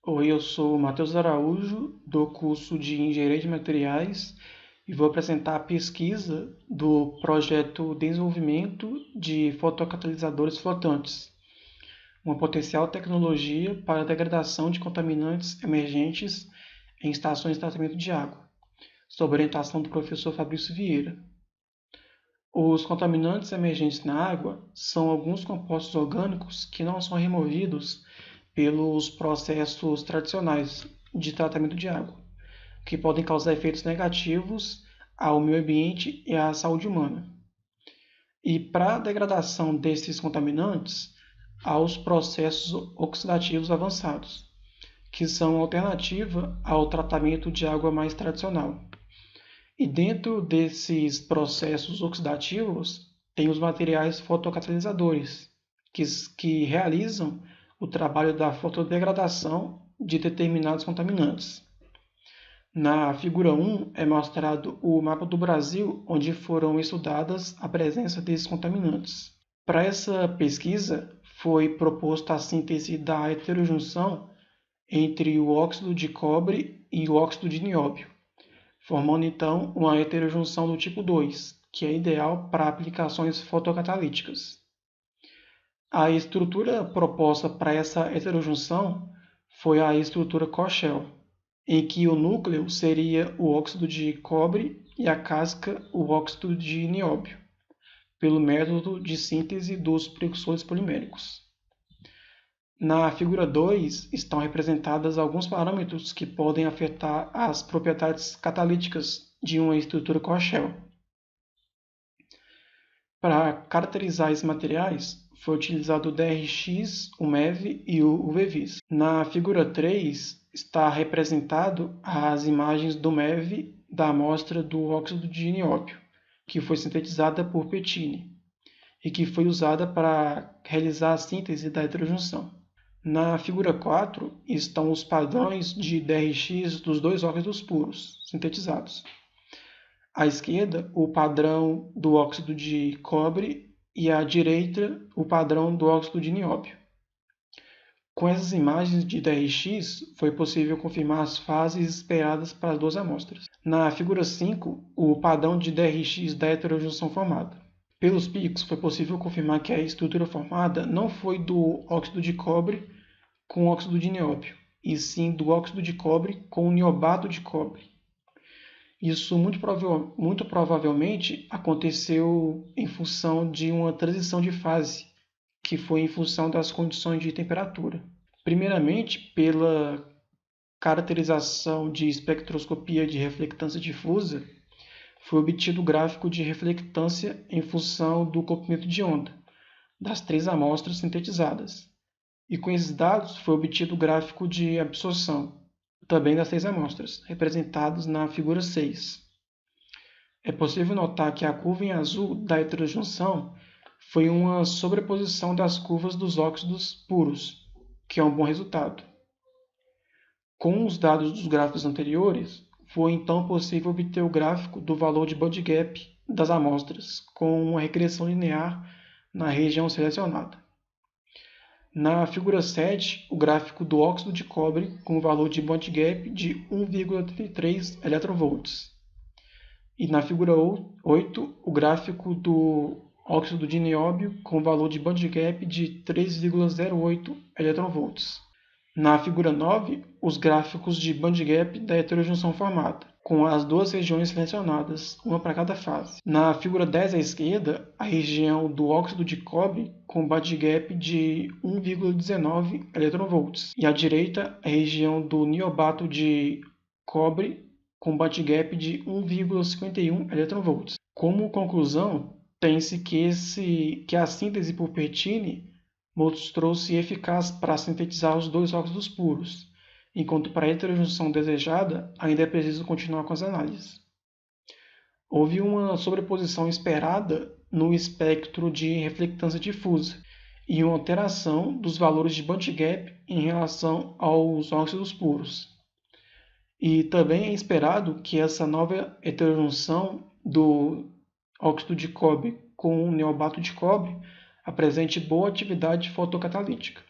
Oi, eu sou o Matheus Araújo, do curso de Engenharia de Materiais e vou apresentar a pesquisa do projeto Desenvolvimento de Fotocatalisadores Flotantes, uma potencial tecnologia para a degradação de contaminantes emergentes em estações de tratamento de água, sob orientação do professor Fabrício Vieira. Os contaminantes emergentes na água são alguns compostos orgânicos que não são removidos pelos processos tradicionais de tratamento de água, que podem causar efeitos negativos ao meio ambiente e à saúde humana. E para a degradação desses contaminantes, há os processos oxidativos avançados, que são alternativa ao tratamento de água mais tradicional. E dentro desses processos oxidativos, tem os materiais fotocatalisadores, que realizam o trabalho da fotodegradação de determinados contaminantes. Na figura 1 é mostrado o mapa do Brasil, onde foram estudadas a presença desses contaminantes. Para essa pesquisa, foi proposta a síntese da heterojunção entre o óxido de cobre e o óxido de nióbio, formando então uma heterojunção do tipo 2, que é ideal para aplicações fotocatalíticas. A estrutura proposta para essa heterojunção foi a estrutura Kochel, em que o núcleo seria o óxido de cobre e a casca o óxido de nióbio, pelo método de síntese dos precursores poliméricos. Na figura 2 estão representados alguns parâmetros que podem afetar as propriedades catalíticas de uma estrutura Kochel. Para caracterizar esses materiais, foi utilizado o DRX, o MEV e o UV-Vis. Na figura 3 está representado as imagens do MEV da amostra do óxido de nióbio, que foi sintetizada por Pettini e que foi usada para realizar a síntese da heterojunção. Na figura 4 estão os padrões de DRX dos dois óxidos puros sintetizados. À esquerda, o padrão do óxido de cobre e à direita, o padrão do óxido de nióbio. Com essas imagens de DRX, foi possível confirmar as fases esperadas para as duas amostras. Na figura 5, o padrão de DRX da heterojunção formada. Pelos picos, foi possível confirmar que a estrutura formada não foi do óxido de cobre com óxido de nióbio, e sim do óxido de cobre com niobato de cobre. Isso muito provavelmente aconteceu em função de uma transição de fase, que foi em função das condições de temperatura. Primeiramente, pela caracterização de espectroscopia de reflectância difusa, foi obtido o gráfico de reflectância em função do comprimento de onda das 3 amostras sintetizadas. E com esses dados foi obtido o gráfico de absorção, também das 3 amostras, representados na figura 6. É possível notar que a curva em azul da heterojunção foi uma sobreposição das curvas dos óxidos puros, que é um bom resultado. Com os dados dos gráficos anteriores, foi então possível obter o gráfico do valor de band gap das amostras, com uma regressão linear na região selecionada. Na figura 7, o gráfico do óxido de cobre com o valor de band gap de 1,83 eV. E na figura 8, o gráfico do óxido de nióbio com o valor de band gap de 3,08 eV. Na figura 9, os gráficos de band gap da heterojunção formada, com as duas regiões selecionadas, uma para cada fase. Na figura 10 à esquerda, a região do óxido de cobre com band gap de 1,19 eV. E à direita, a região do niobato de cobre com band gap de 1,51 eV. Como conclusão, tem-se que a síntese por Pettini mostrou-se eficaz para sintetizar os dois óxidos puros, enquanto para a heterojunção desejada ainda é preciso continuar com as análises. Houve uma sobreposição esperada no espectro de reflectância difusa e uma alteração dos valores de band gap em relação aos óxidos puros. E também é esperado que essa nova heterojunção do óxido de cobre com o neobato de cobre apresente boa atividade fotocatalítica.